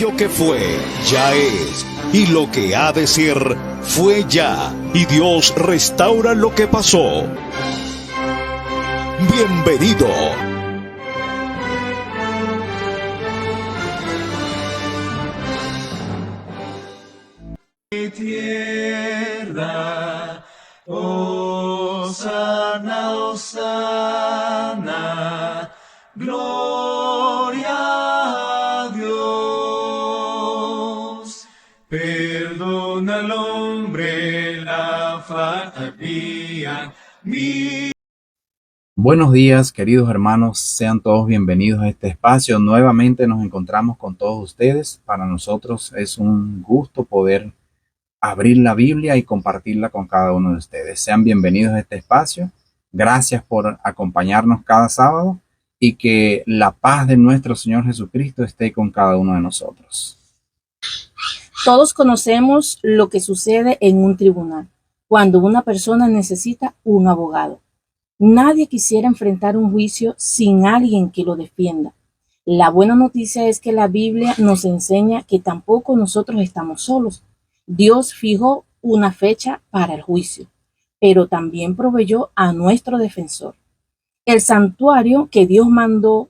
Aquello que fue, ya es, y lo que ha de ser, fue ya, y Dios restaura lo que pasó. Bienvenido. Tierra, Hosana, Hosana, gloria a Dios. Perdona al hombre la falta mía. Buenos días, queridos hermanos, sean todos bienvenidos a este espacio. Nuevamente nos encontramos con todos ustedes. Para nosotros es un gusto poder abrir la Biblia y compartirla con cada uno de ustedes. Sean bienvenidos a este espacio. Gracias por acompañarnos cada sábado y que la paz de nuestro Señor Jesucristo esté con cada uno de nosotros. Todos conocemos lo que sucede en un tribunal cuando una persona necesita un abogado. Nadie quisiera enfrentar un juicio sin alguien que lo defienda. La buena noticia es que la Biblia nos enseña que tampoco nosotros estamos solos. Dios fijó una fecha para el juicio, pero también proveyó a nuestro defensor. El santuario que Dios mandó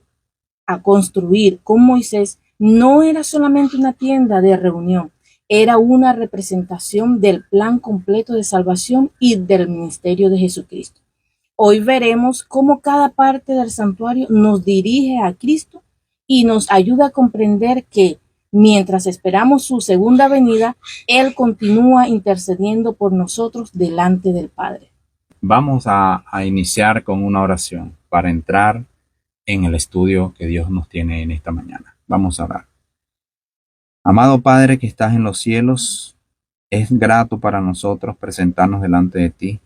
a construir con Moisés no era solamente una tienda de reunión, era una representación del plan completo de salvación y del ministerio de Jesucristo. Hoy veremos cómo cada parte del santuario nos dirige a Cristo y nos ayuda a comprender que mientras esperamos su segunda venida, Él continúa intercediendo por nosotros delante del Padre. Vamos a iniciar con una oración para entrar en el estudio que Dios nos tiene en esta mañana. Vamos a orar. Amado Padre que estás en los cielos, es grato para nosotros presentarnos delante de ti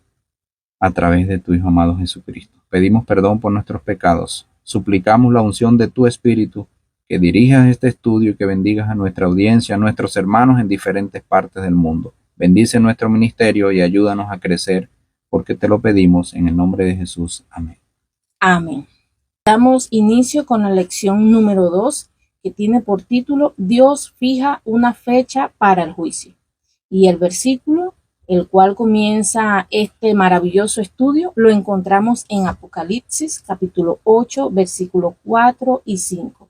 a través de tu Hijo amado Jesucristo. Pedimos perdón por nuestros pecados. Suplicamos la unción de tu Espíritu, que dirijas este estudio y que bendigas a nuestra audiencia, a nuestros hermanos en diferentes partes del mundo. Bendice nuestro ministerio y ayúdanos a crecer, porque te lo pedimos en el nombre de Jesús. Amén. Amén. Damos inicio con la lección número 2, que tiene por título Dios fija una fecha para el juicio. Y el versículo, el cual comienza este maravilloso estudio, lo encontramos en Apocalipsis capítulo 8, versículos 4 y 5.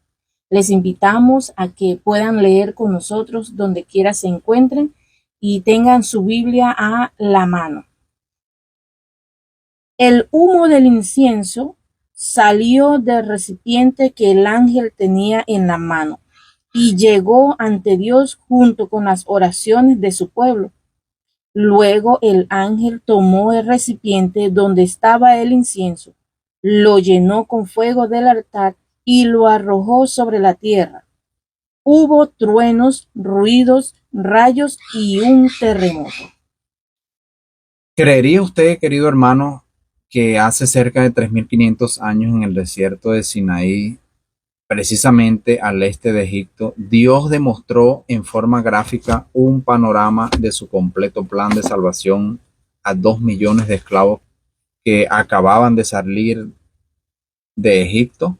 Les invitamos a que puedan leer con nosotros donde quiera se encuentren y tengan su Biblia a la mano. El humo del incienso salió del recipiente que el ángel tenía en la mano y llegó ante Dios junto con las oraciones de su pueblo. Luego el ángel tomó el recipiente donde estaba el incienso, lo llenó con fuego del altar y lo arrojó sobre la tierra. Hubo truenos, ruidos, rayos y un terremoto. ¿Creería usted, querido hermano, que hace cerca de 3.500 años en el desierto de Sinaí, precisamente al este de Egipto, Dios demostró en forma gráfica un panorama de su completo plan de salvación a 2 millones de esclavos que acababan de salir de Egipto?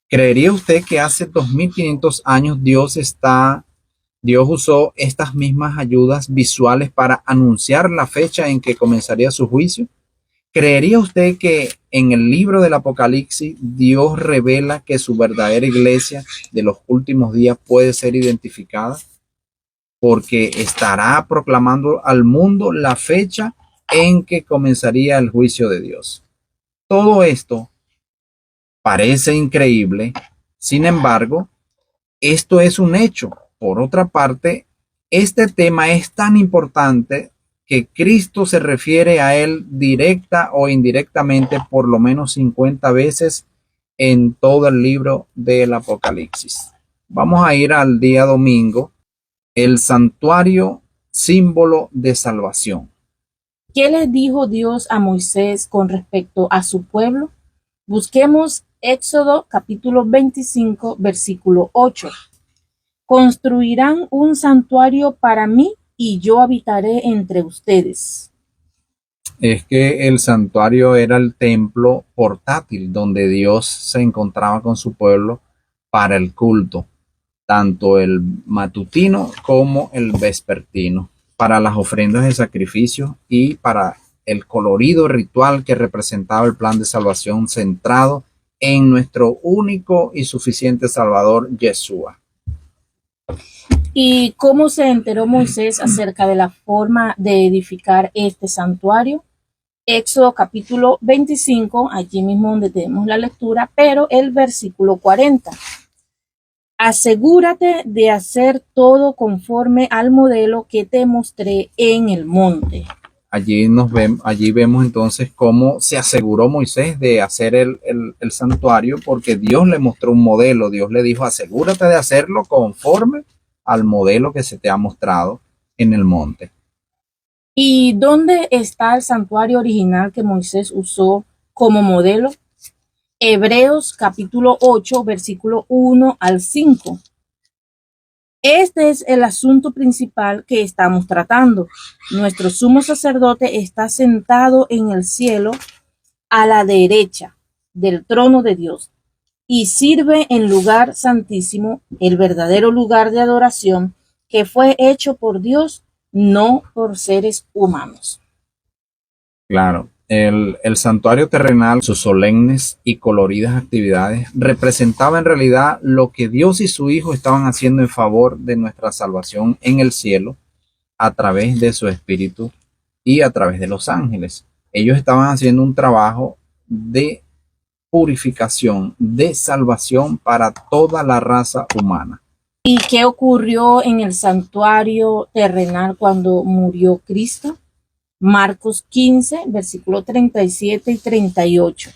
¿Creería usted que hace 2.500 años Dios usó estas mismas ayudas visuales para anunciar la fecha en que comenzaría su juicio? ¿Creería usted que en el libro del Apocalipsis Dios revela que su verdadera iglesia de los últimos días puede ser identificada? Porque estará proclamando al mundo la fecha en que comenzaría el juicio de Dios. Todo esto parece increíble, sin embargo, esto es un hecho. Por otra parte, este tema es tan importante que Cristo se refiere a él directa o indirectamente por lo menos 50 veces en todo el libro del Apocalipsis. Vamos a ir al día domingo, el santuario, símbolo de salvación. ¿Qué le dijo Dios a Moisés con respecto a su pueblo? Busquemos Éxodo capítulo 25, versículo 8. Construirán un santuario para mí y yo habitaré entre ustedes. Es que el santuario era el templo portátil donde Dios se encontraba con su pueblo para el culto. tanto el matutino como el vespertino, para las ofrendas de sacrificio y para el colorido ritual que representaba el plan de salvación centrado en nuestro único y suficiente Salvador, Yeshua. ¿Y cómo se enteró Moisés acerca de la forma de edificar este santuario? Éxodo capítulo 25, allí mismo donde tenemos la lectura, pero el versículo 40. Asegúrate de hacer todo conforme al modelo que te mostré en el monte. Allí vemos entonces cómo se aseguró Moisés de hacer el santuario, porque Dios le mostró un modelo. Dios le dijo, asegúrate de hacerlo conforme al modelo que se te ha mostrado en el monte. ¿Y dónde está el santuario original que Moisés usó como modelo? Hebreos capítulo 8, versículo 1 al 5. Este es el asunto principal que estamos tratando. Nuestro sumo sacerdote está sentado en el cielo a la derecha del trono de Dios y sirve en lugar santísimo, el verdadero lugar de adoración que fue hecho por Dios, no por seres humanos. Claro, el santuario terrenal, sus solemnes y coloridas actividades, representaba en realidad lo que Dios y su Hijo estaban haciendo en favor de nuestra salvación en el cielo a través de su Espíritu y a través de los ángeles. Ellos estaban haciendo un trabajo de purificación, de salvación para toda la raza humana. ¿Y qué ocurrió en el santuario terrenal cuando murió Cristo? Marcos 15, versículo 37 y 38.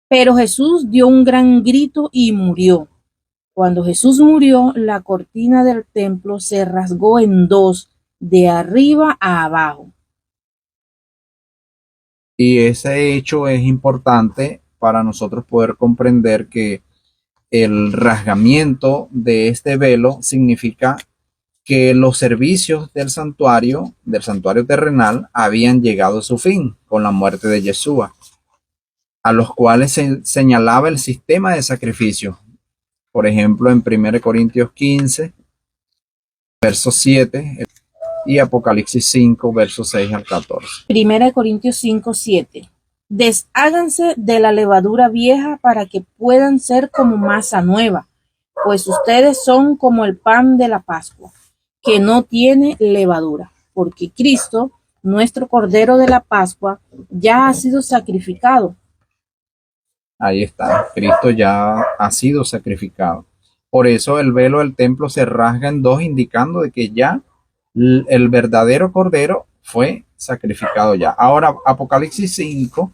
Pero Jesús dio un gran grito y murió. Cuando Jesús murió, la cortina del templo se rasgó en dos, de arriba a abajo. Y ese hecho es importante para nosotros poder comprender que el rasgamiento de este velo significa que los servicios del santuario terrenal, habían llegado a su fin con la muerte de Yeshua, a los cuales se señalaba el sistema de sacrificio. Por ejemplo, en 1 Corintios 15, verso 7 y Apocalipsis 5, versos 6 al 14. 1 Corintios 5, 7. Desháganse de la levadura vieja para que puedan ser como masa nueva, pues ustedes son como el pan de la Pascua, que no tiene levadura, porque Cristo, nuestro Cordero de la Pascua, ya ha sido sacrificado. Ahí está, Cristo ya ha sido sacrificado. Por eso el velo del templo se rasga en dos, indicando de que ya el verdadero Cordero fue sacrificado ya. Ahora, Apocalipsis 5,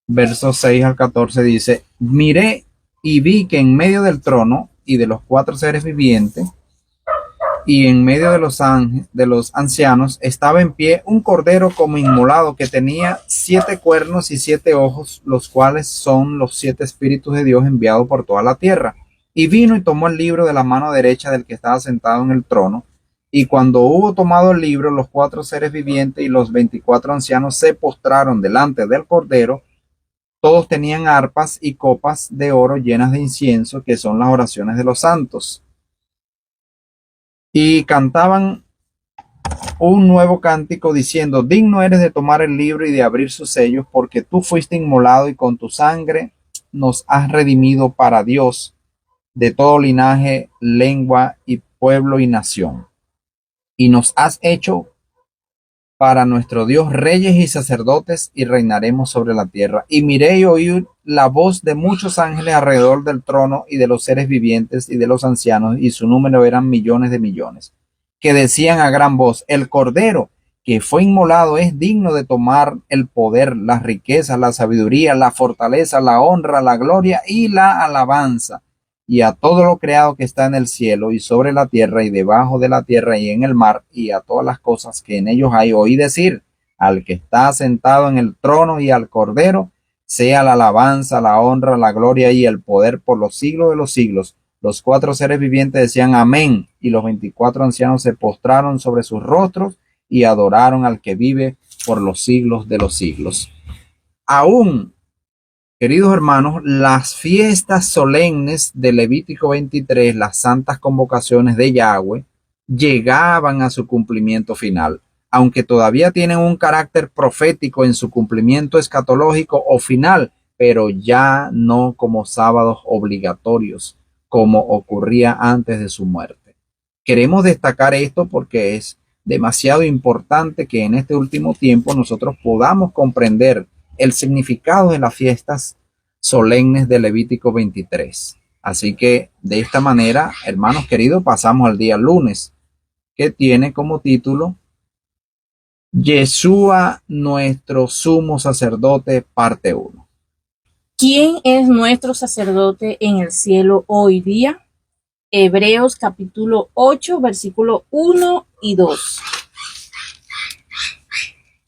versos 6 al 14 dice, miré y vi que en medio del trono y de los cuatro seres vivientes y en medio de los ancianos estaba en pie un cordero como inmolado que tenía 7 cuernos y 7 ojos, los cuales son los 7 espíritus de Dios enviados por toda la tierra. Y vino y tomó el libro de la mano derecha del que estaba sentado en el trono. Y cuando hubo tomado el libro, los 4 seres vivientes y los 24 ancianos se postraron delante del cordero. Todos tenían arpas y copas de oro llenas de incienso, que son las oraciones de los santos. Y cantaban un nuevo cántico diciendo, digno eres de tomar el libro y de abrir sus sellos, porque tú fuiste inmolado y con tu sangre nos has redimido para Dios de todo linaje, lengua y pueblo y nación. Y nos has hecho para nuestro Dios reyes y sacerdotes, y reinaremos sobre la tierra. Y miré y oí la voz de muchos ángeles alrededor del trono y de los seres vivientes y de los ancianos, y su número eran millones de millones, que decían a gran voz, el Cordero que fue inmolado es digno de tomar el poder, las riquezas, la sabiduría, la fortaleza, la honra, la gloria y la alabanza. Y a todo lo creado que está en el cielo y sobre la tierra y debajo de la tierra y en el mar, y a todas las cosas que en ellos hay, oí decir, al que está sentado en el trono y al Cordero, sea la alabanza, la honra, la gloria y el poder por los siglos de los siglos. Los 4 seres vivientes decían amén, y los 24 ancianos se postraron sobre sus rostros y adoraron al que vive por los siglos de los siglos. Aún Queridos hermanos, las fiestas solemnes de Levítico 23, las santas convocaciones de Yahweh, llegaban a su cumplimiento final, aunque todavía tienen un carácter profético en su cumplimiento escatológico o final, pero ya no como sábados obligatorios, como ocurría antes de su muerte. Queremos destacar esto porque es demasiado importante que en este último tiempo nosotros podamos comprender el significado de las fiestas solemnes de Levítico 23. Así que de esta manera, hermanos queridos, pasamos al día lunes, que tiene como título Yeshua, nuestro sumo sacerdote, parte 1. ¿Quién es nuestro sacerdote en el cielo hoy día? Hebreos capítulo 8, versículo 1 y 2.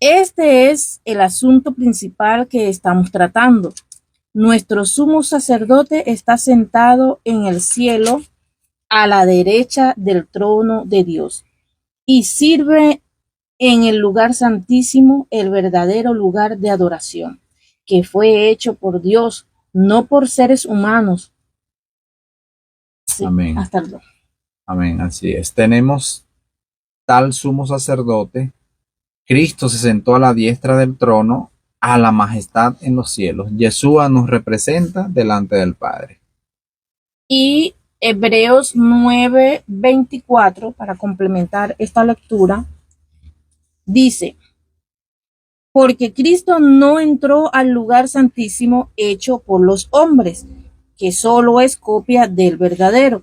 Este es el asunto principal que estamos tratando. Nuestro sumo sacerdote está sentado en el cielo a la derecha del trono de Dios y sirve en el lugar santísimo, el verdadero lugar de adoración, que fue hecho por Dios, no por seres humanos. Sí, Amén. hasta el 2. Amén, así es. Tenemos tal sumo sacerdote. Cristo se sentó a la diestra del trono, a la majestad en los cielos. Yeshua nos representa delante del Padre. Y Hebreos 9:24, para complementar esta lectura, dice: porque Cristo no entró al lugar santísimo hecho por los hombres, que solo es copia del verdadero,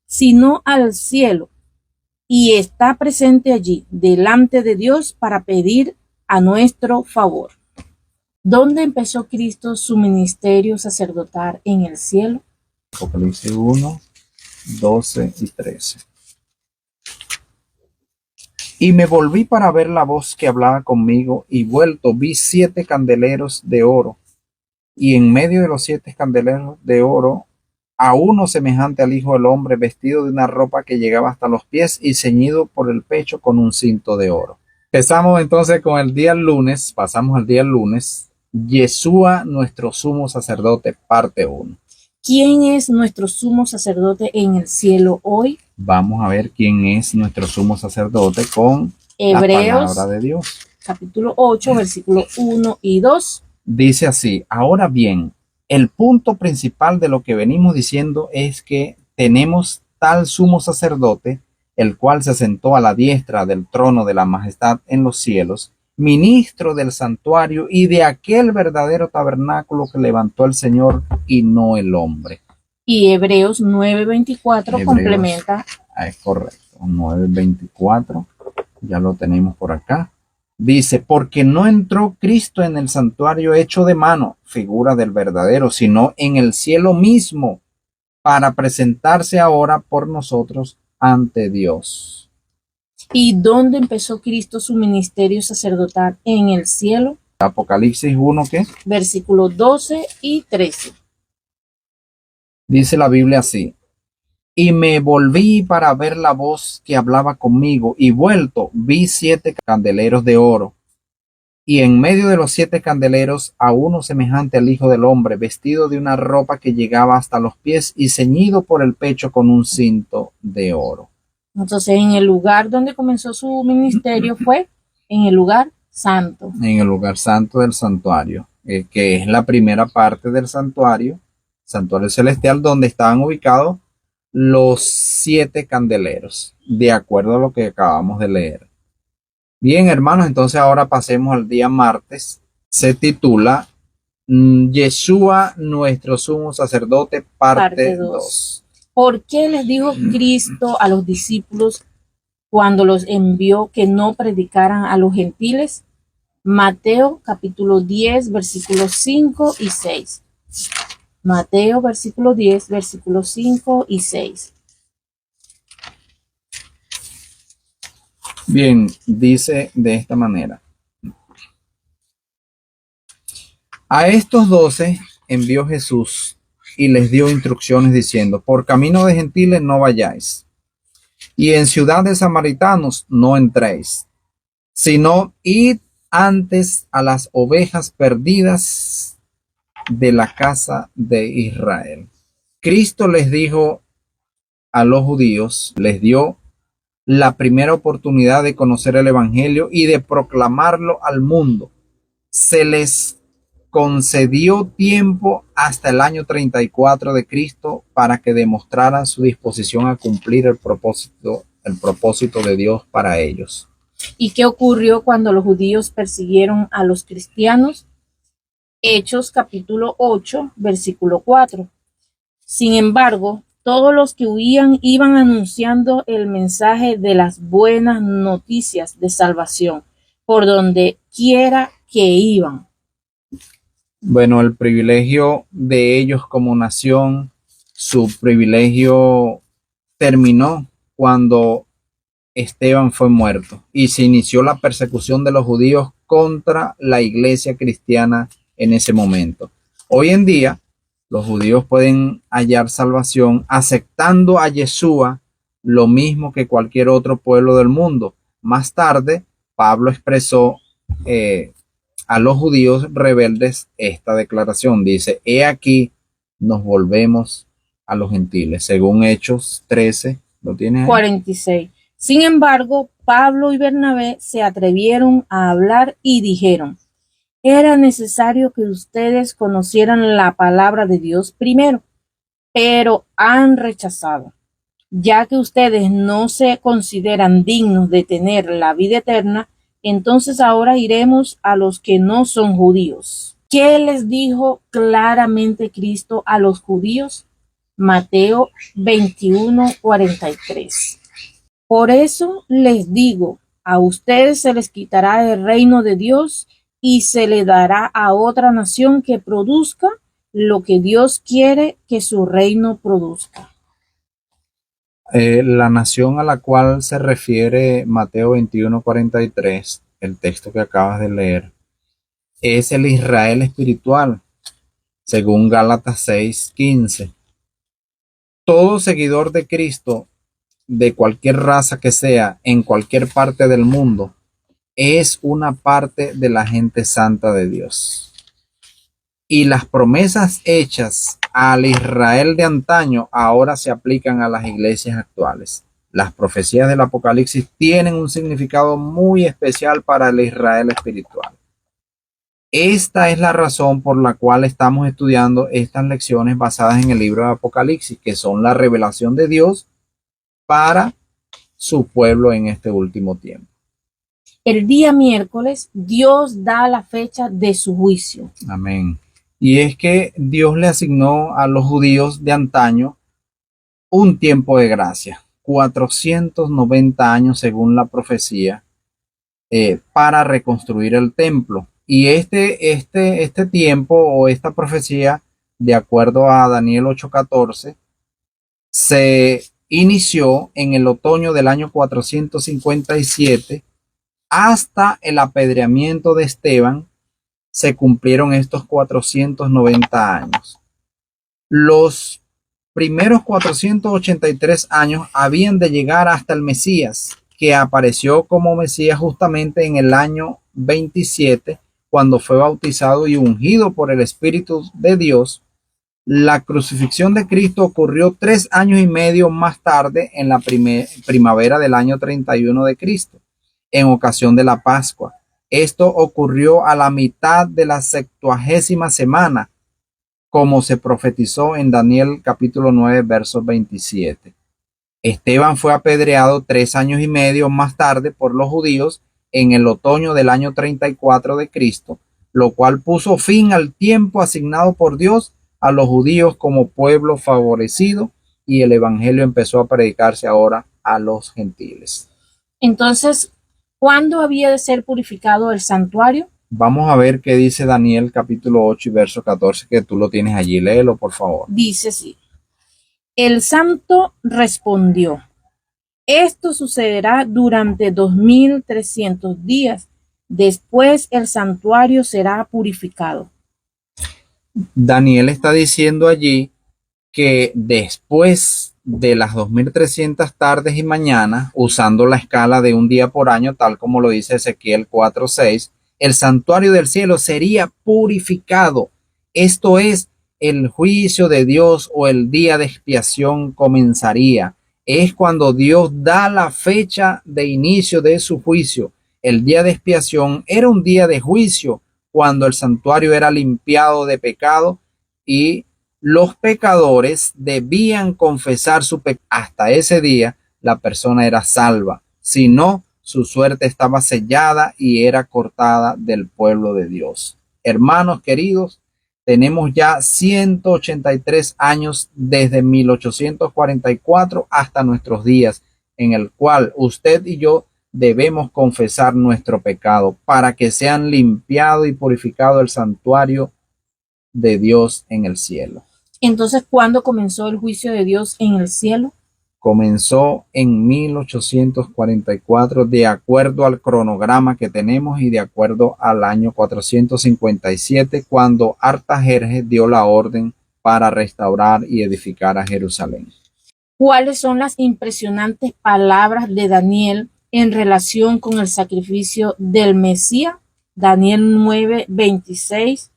sino al cielo, y está presente allí, delante de Dios, para pedir a nuestro favor. ¿Dónde empezó Cristo su ministerio sacerdotal en el cielo? Apocalipsis 1, 12 y 13. Y me volví para ver la voz que hablaba conmigo, y vuelto vi 7 candeleros de oro, y en medio de los 7 candeleros de oro, a uno semejante al Hijo del Hombre, vestido de una ropa que llegaba hasta los pies y ceñido por el pecho con un cinto de oro. Empezamos entonces con el día lunes, pasamos al día lunes, Yeshua, nuestro sumo sacerdote, parte 1. ¿Quién es nuestro sumo sacerdote en el cielo hoy? Vamos a ver quién es nuestro sumo sacerdote con Hebreos, la palabra de Dios. Capítulo 8, versículo 1 y 2. Dice así: ahora bien, el punto principal de lo que venimos diciendo es que tenemos tal sumo sacerdote, el cual se sentó a la diestra del trono de la majestad en los cielos, ministro del santuario y de aquel verdadero tabernáculo que levantó el Señor y no el hombre. Y Hebreos 9:24 complementa. Es correcto, 9:24, ya lo tenemos por acá. Dice: porque no entró Cristo en el santuario hecho de mano, figura del verdadero, sino en el cielo mismo, para presentarse ahora por nosotros ante Dios. ¿Y dónde empezó Cristo su ministerio sacerdotal? En el cielo. Apocalipsis 1, ¿qué? Versículos 12 y 13. Dice la Biblia así: y me volví para ver la voz que hablaba conmigo, y vuelto vi 7 candeleros de oro, y en medio de los 7 candeleros a uno semejante al Hijo del Hombre, vestido de una ropa que llegaba hasta los pies y ceñido por el pecho con un cinto de oro. Entonces, en el lugar donde comenzó su ministerio fue en el lugar santo. En el lugar santo del santuario, que es la primera parte del santuario celestial, donde estaban ubicados los 7 candeleros, de acuerdo a lo que acabamos de leer. Bien, hermanos, entonces ahora pasemos al día martes. Se titula Yeshua, nuestro sumo sacerdote, parte 2. ¿Por qué les dijo Cristo a los discípulos cuando los envió que no predicaran a los gentiles? Mateo capítulo 10, versículos 5 y 6. Mateo versículo 10, versículos 5 y 6. Bien, dice de esta manera: a estos 12 envió Jesús y les dio instrucciones diciendo: por camino de gentiles no vayáis, y en ciudad de samaritanos no entréis, sino id antes a las ovejas perdidas de la casa de Israel. Cristo les dijo a los judíos, les dio la primera oportunidad de conocer el Evangelio y de proclamarlo al mundo. Se les concedió tiempo hasta el año 34 de Cristo para que demostraran su disposición a cumplir el propósito de Dios para ellos. ¿Y qué ocurrió cuando los judíos persiguieron a los cristianos? Hechos capítulo 8, versículo 4. Sin embargo, todos los que huían iban anunciando el mensaje de las buenas noticias de salvación por donde quiera que iban. Bueno, el privilegio de ellos como nación, su privilegio terminó cuando Esteban fue muerto y se inició la persecución de los judíos contra la iglesia cristiana en ese momento. Hoy en día, los judíos pueden hallar salvación aceptando a Yeshua lo mismo que cualquier otro pueblo del mundo. Más tarde, Pablo expresó a los judíos rebeldes esta declaración. Dice, he aquí nos volvemos a los gentiles, según Hechos 13, ¿lo tienes ahí? 46. Sin embargo, Pablo y Bernabé se atrevieron a hablar y dijeron, era necesario que ustedes conocieran la palabra de Dios primero, pero han rechazado, ya que ustedes no se consideran dignos de tener la vida eterna. Entonces ahora iremos a los que no son judíos. ¿Qué les dijo claramente Cristo a los judíos? Mateo 21:43. Por eso les digo, a ustedes se les quitará el reino de Dios y se le dará a otra nación que produzca lo que Dios quiere que su reino produzca. La nación a la cual se refiere Mateo 21:43, el texto que acabas de leer, es el Israel espiritual, según Gálatas 6:15. Todo seguidor de Cristo, de cualquier raza que sea, en cualquier parte del mundo, es una parte de la gente santa de Dios. Y las promesas hechas al Israel de antaño ahora se aplican a las iglesias actuales. Las profecías del Apocalipsis tienen un significado muy especial para el Israel espiritual. Esta es la razón por la cual estamos estudiando estas lecciones basadas en el libro de Apocalipsis, que son la revelación de Dios para su pueblo en este último tiempo. El día miércoles, Dios da la fecha de su juicio. Amén. Y es que Dios le asignó a los judíos de antaño un tiempo de gracia, 490 años según la profecía, para reconstruir el templo. Y este tiempo o esta profecía, de acuerdo a Daniel 8:14, se inició en el otoño del año 457 hasta el apedreamiento de Esteban. Se cumplieron estos 490 años. Los primeros 483 años habían de llegar hasta el Mesías, que apareció como Mesías justamente en el año 27, cuando fue bautizado y ungido por el Espíritu de Dios. La crucifixión de Cristo ocurrió 3 años y medio más tarde, en la primavera del año 31 de Cristo, en ocasión de la Pascua. Esto ocurrió a la mitad de la 70ª semana, como se profetizó en Daniel capítulo 9, verso 27. Esteban fue apedreado 3 años y medio más tarde por los judíos en el otoño del año 34 de Cristo, lo cual puso fin al tiempo asignado por Dios a los judíos como pueblo favorecido, y el evangelio empezó a predicarse ahora a los gentiles. Entonces, ¿cuándo había de ser purificado el santuario? Vamos a ver qué dice Daniel capítulo 8 y verso 14, que tú lo tienes allí. Léelo, por favor. Dice así. El santo respondió, esto sucederá durante 2300 días. Después el santuario será purificado. Daniel está diciendo allí que después de las 2300 tardes y mañanas, usando la escala de un día por año, tal como lo dice Ezequiel 4:6, el santuario del cielo sería purificado Esto es, el juicio de Dios o el día de expiación comenzaría. Es cuando Dios da la fecha de inicio de su juicio. El día de expiación era un día de juicio cuando el santuario era limpiado de pecado y los pecadores debían confesar su pecado. Hasta ese día la persona era salva. Si no, su suerte estaba sellada y era cortada del pueblo de Dios. Hermanos queridos, tenemos ya 183 años desde 1844 hasta nuestros días, en el cual usted y yo debemos confesar nuestro pecado para que sean limpiado y purificado el santuario de Dios en el cielo. Entonces, ¿cuándo comenzó el juicio de Dios en el cielo? Comenzó en 1844 de acuerdo al cronograma que tenemos y de acuerdo al año 457 cuando Artajerjes dio la orden para restaurar y edificar a Jerusalén. ¿Cuáles son las impresionantes palabras de Daniel en relación con el sacrificio del Mesías? Daniel 9:26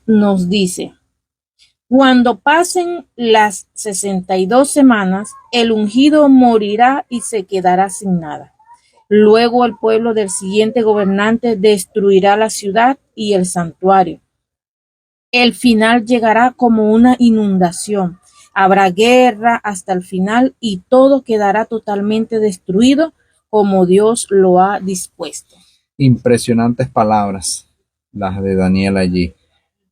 nos dice: cuando pasen las 62 semanas, el ungido morirá y se quedará sin nada. Luego el pueblo del siguiente gobernante destruirá la ciudad y el santuario. El final llegará como una inundación. Habrá guerra hasta el final y todo quedará totalmente destruido como Dios lo ha dispuesto. Impresionantes palabras las de Daniel allí.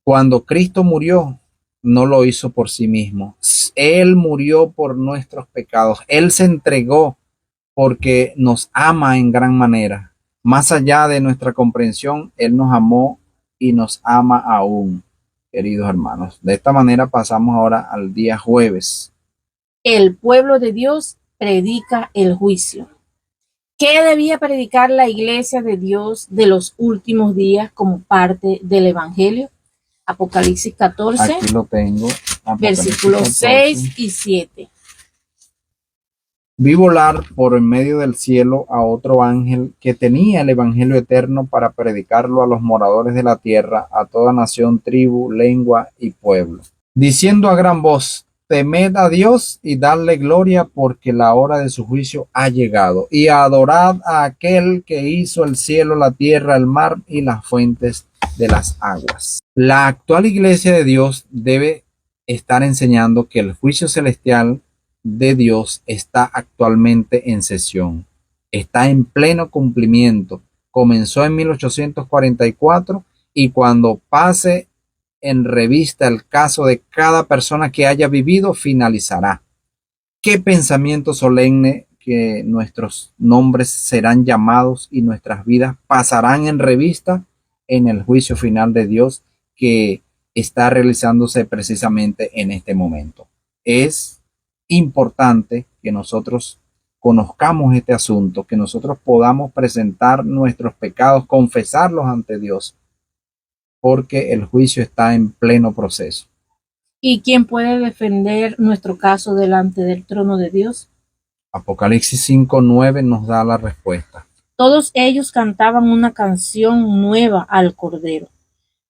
Cuando Cristo murió, no lo hizo por sí mismo. Él murió por nuestros pecados. Él se entregó porque nos ama en gran manera. Más allá de nuestra comprensión, Él nos amó y nos ama aún, queridos hermanos. De esta manera pasamos ahora al día jueves. El pueblo de Dios predica el juicio. ¿Qué debía predicar la iglesia de Dios de los últimos días como parte del evangelio? Apocalipsis 14, Aquí lo tengo. versículos 6 y 7. Vi volar por en medio del cielo a otro ángel que tenía el evangelio eterno para predicarlo a los moradores de la tierra, a toda nación, tribu, lengua y pueblo, diciendo a gran voz: temed a Dios y dadle gloria, porque la hora de su juicio ha llegado, y adorad a aquel que hizo el cielo, la tierra, el mar y las fuentes de las aguas. La actual iglesia de Dios debe estar enseñando que el juicio celestial de Dios está actualmente en sesión, está en pleno cumplimiento. Comenzó en 1844 y cuando pase en revista el caso de cada persona que haya vivido, finalizará. Qué pensamiento solemne que nuestros nombres serán llamados y nuestras vidas pasarán en revista en el juicio final de Dios que está realizándose precisamente en este momento. Es importante que nosotros conozcamos este asunto, que nosotros podamos presentar nuestros pecados, confesarlos ante Dios, porque el juicio está en pleno proceso. ¿Y quién puede defender nuestro caso delante del trono de Dios? Apocalipsis 5:9 nos da la respuesta. Todos ellos cantaban una canción nueva al Cordero.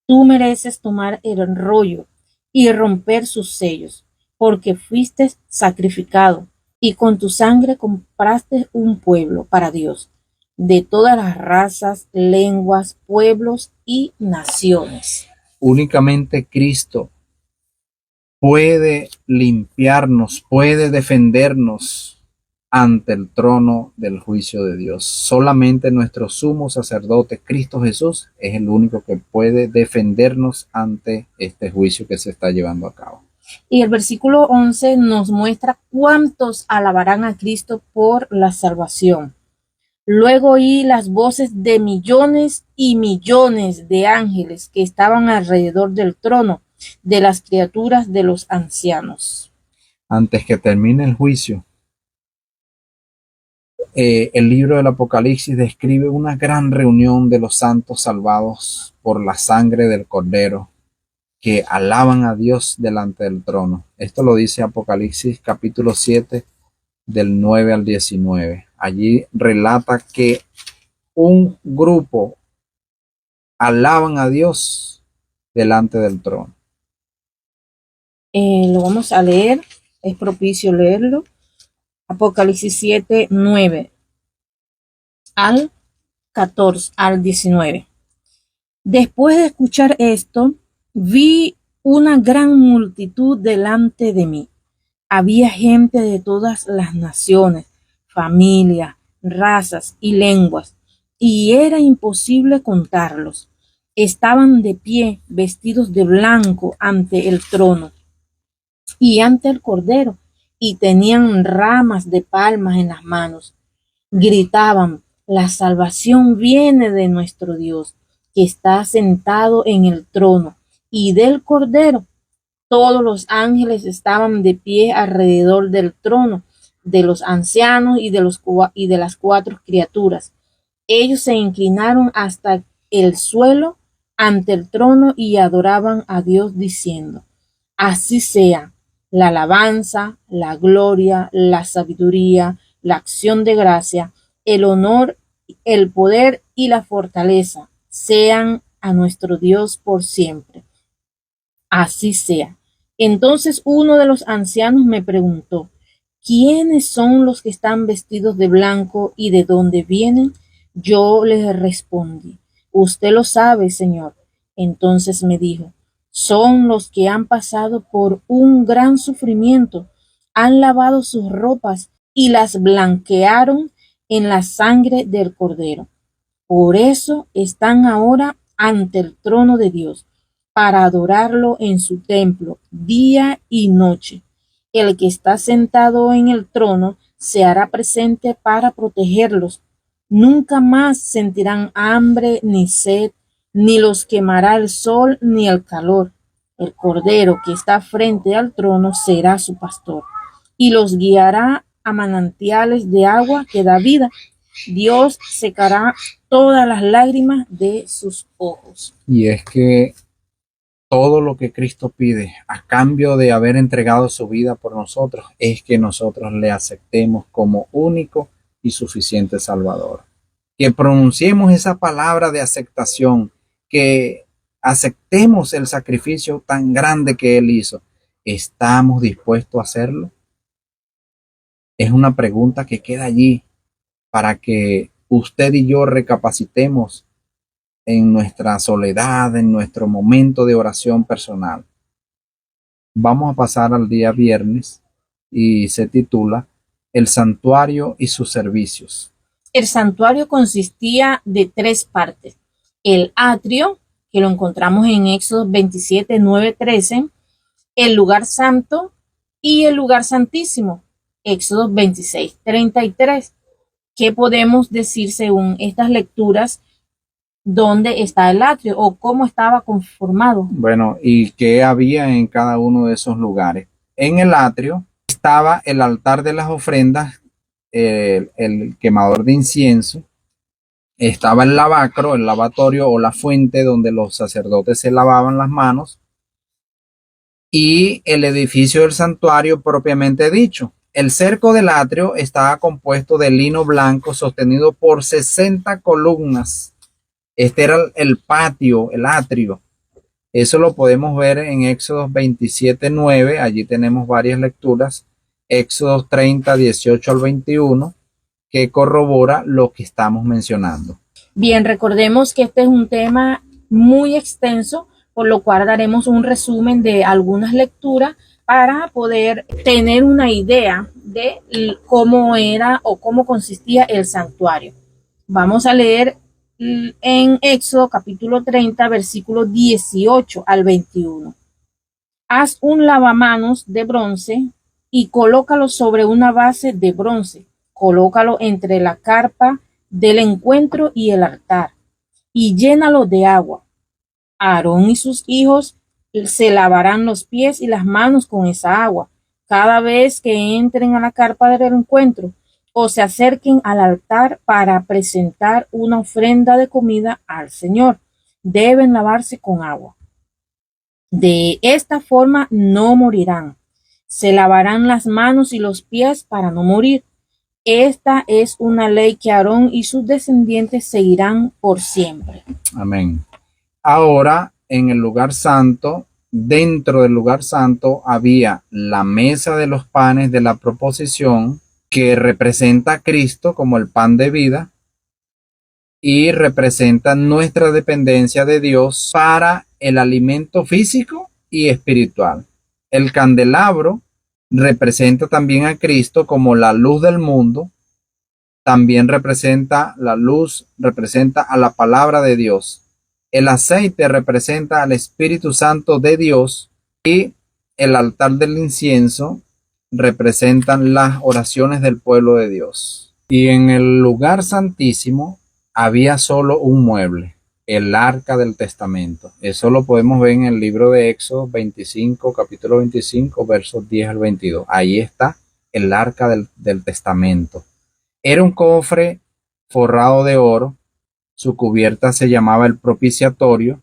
Tú mereces tomar el rollo y romper sus sellos, porque fuiste sacrificado y con tu sangre compraste un pueblo para Dios, de todas las razas, lenguas, pueblos y naciones. Únicamente Cristo puede limpiarnos, puede defendernos ante el trono del juicio de Dios. Solamente nuestro sumo sacerdote, Cristo Jesús, es el único que puede defendernos ante este juicio que se está llevando a cabo. Y el versículo 11 nos muestra cuántos alabarán a Cristo por la salvación. Luego oí las voces de millones y millones de ángeles que estaban alrededor del trono, de las criaturas de los ancianos. Antes que termine el juicio, el libro del Apocalipsis describe una gran reunión de los santos salvados por la sangre del Cordero, que alaban a Dios delante del trono. Esto lo dice Apocalipsis capítulo 7 del 9 al 19. Allí relata que un grupo alaban a Dios delante del trono. Lo vamos a leer, es propicio leerlo. Apocalipsis 7, 9 al 14, al 19. Después de escuchar esto, vi una gran multitud delante de mí. Había gente de todas las naciones, familias, razas y lenguas, y era imposible contarlos. Estaban de pie, vestidos de blanco, ante el trono y ante el Cordero, y tenían ramas de palmas en las manos. Gritaban: la salvación viene de nuestro Dios, que está sentado en el trono, y del Cordero. Todos los ángeles estaban de pie alrededor del trono, de los ancianos y de las cuatro criaturas. Ellos se inclinaron hasta el suelo ante el trono y adoraban a Dios diciendo: así sea, la alabanza, la gloria, la sabiduría, la acción de gracia, el honor, el poder y la fortaleza sean a nuestro Dios por siempre. Así sea. Entonces uno de los ancianos me preguntó: ¿quiénes son los que están vestidos de blanco y de dónde vienen? Yo les respondí: usted lo sabe, Señor. Entonces me dijo: son los que han pasado por un gran sufrimiento, han lavado sus ropas y las blanquearon en la sangre del Cordero. Por eso están ahora ante el trono de Dios, para adorarlo en su templo día y noche. El que está sentado en el trono se hará presente para protegerlos. Nunca más sentirán hambre ni sed, ni los quemará el sol ni el calor. El Cordero que está frente al trono será su pastor, y los guiará a manantiales de agua que da vida. Dios secará todas las lágrimas de sus ojos. Y es que todo lo que Cristo pide a cambio de haber entregado su vida por nosotros es que nosotros le aceptemos como único y suficiente Salvador. Que pronunciemos esa palabra de aceptación, que aceptemos el sacrificio tan grande que Él hizo. ¿Estamos dispuestos a hacerlo? Es una pregunta que queda allí para que usted y yo recapacitemos en nuestra soledad, en nuestro momento de oración personal. Vamos a pasar al día viernes y se titula El santuario y sus servicios. El santuario consistía de tres partes: el atrio, que lo encontramos en Éxodo 27, 9, 13, el lugar santo y el lugar santísimo, Éxodo 26, 33. ¿Qué podemos decir según estas lecturas? ¿Dónde está el atrio o cómo estaba conformado? Bueno, ¿y qué había en cada uno de esos lugares? En el atrio estaba el altar de las ofrendas, el quemador de incienso, estaba el lavacro, el lavatorio o la fuente donde los sacerdotes se lavaban las manos, y el edificio del santuario propiamente dicho. El cerco del atrio estaba compuesto de lino blanco sostenido por 60 columnas. Este era el patio, el atrio. Eso lo podemos ver en Éxodo 27, 9. Allí tenemos varias lecturas. Éxodo 30, 18 al 21, que corrobora lo que estamos mencionando. Bien, recordemos que este es un tema muy extenso, por lo cual daremos un resumen de algunas lecturas para poder tener una idea de cómo era o cómo consistía el santuario. Vamos a leer en Éxodo capítulo 30, versículo 18 al 21. Haz un lavamanos de bronce y colócalo sobre una base de bronce. Colócalo entre la carpa del encuentro y el altar, y llénalo de agua. Aarón y sus hijos se lavarán los pies y las manos con esa agua cada vez que entren a la carpa del encuentro o se acerquen al altar para presentar una ofrenda de comida al Señor. Deben lavarse con agua. De esta forma no morirán. Se lavarán las manos y los pies para no morir. Esta es una ley que Aarón y sus descendientes seguirán por siempre. Amén. Ahora en el lugar santo, dentro del lugar santo, había la mesa de los panes de la proposición, que representa a Cristo como el pan de vida y representa nuestra dependencia de Dios para el alimento físico y espiritual. El candelabro representa también a Cristo como la luz del mundo. También representa la luz, representa a la palabra de Dios. El aceite representa al Espíritu Santo de Dios y el altar del incienso representan las oraciones del pueblo de Dios. Y en el lugar santísimo había solo un mueble, el arca del testamento. Eso lo podemos ver en el libro de Éxodo 25, capítulo 25, versos 10 al 22. Ahí está el arca del testamento. Era un cofre forrado de oro. Su cubierta se llamaba el propiciatorio.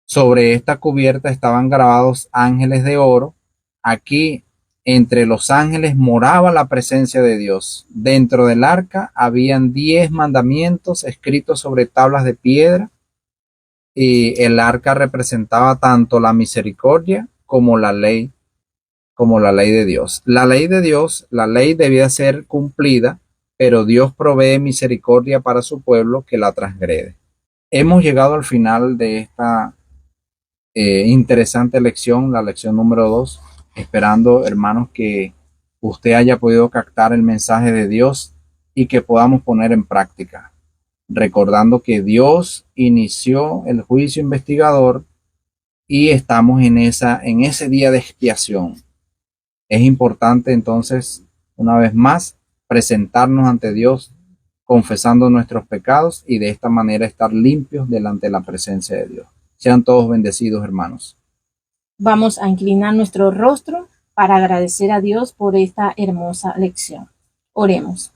Sobre esta cubierta estaban grabados ángeles de oro. Aquí, entre los ángeles, moraba la presencia de Dios. Dentro del arca habían 10 mandamientos escritos sobre tablas de piedra. Y el arca representaba tanto la misericordia como la ley de Dios. La ley de Dios, la ley debía ser cumplida, pero Dios provee misericordia para su pueblo que la transgrede. Hemos llegado al final de esta interesante lección, la lección número 2, esperando, hermanos, que usted haya podido captar el mensaje de Dios y que podamos poner en práctica, recordando que Dios inició el juicio investigador y estamos en ese día de expiación. Es importante entonces, una vez más, presentarnos ante Dios confesando nuestros pecados y de esta manera estar limpios delante de la presencia de Dios. Sean todos bendecidos, hermanos. Vamos a inclinar nuestro rostro para agradecer a Dios por esta hermosa lección. Oremos.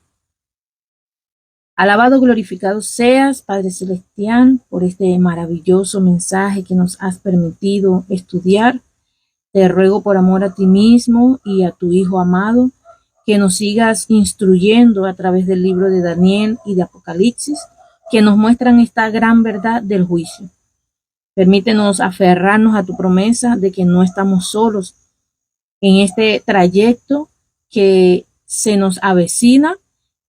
Alabado, glorificado seas, Padre Celestial, por este maravilloso mensaje que nos has permitido estudiar. Te ruego por amor a ti mismo y a tu Hijo amado, que nos sigas instruyendo a través del libro de Daniel y de Apocalipsis, que nos muestran esta gran verdad del juicio. Permítenos aferrarnos a tu promesa de que no estamos solos en este trayecto que se nos avecina.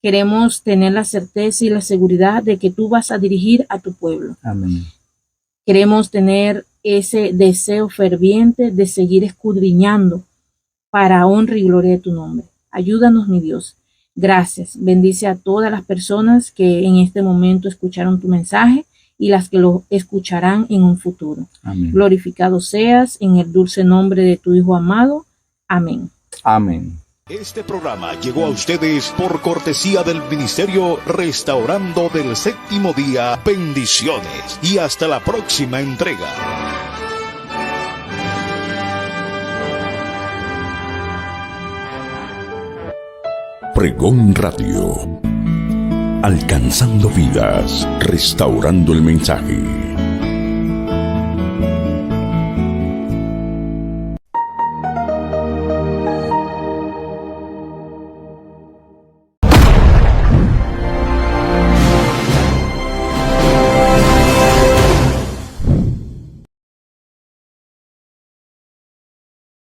Queremos tener la certeza y la seguridad de que tú vas a dirigir a tu pueblo. Amén. Queremos tener ese deseo ferviente de seguir escudriñando para honra y gloria de tu nombre. Ayúdanos, mi Dios. Gracias. Bendice a todas las personas que en este momento escucharon tu mensaje y las que lo escucharán en un futuro. Amén. Glorificado seas en el dulce nombre de tu Hijo amado. Amén. Amén. Este programa llegó a ustedes por cortesía del Ministerio Restaurando del Séptimo Día. Bendiciones y hasta la próxima entrega. Pregón Radio. Alcanzando vidas, restaurando el mensaje.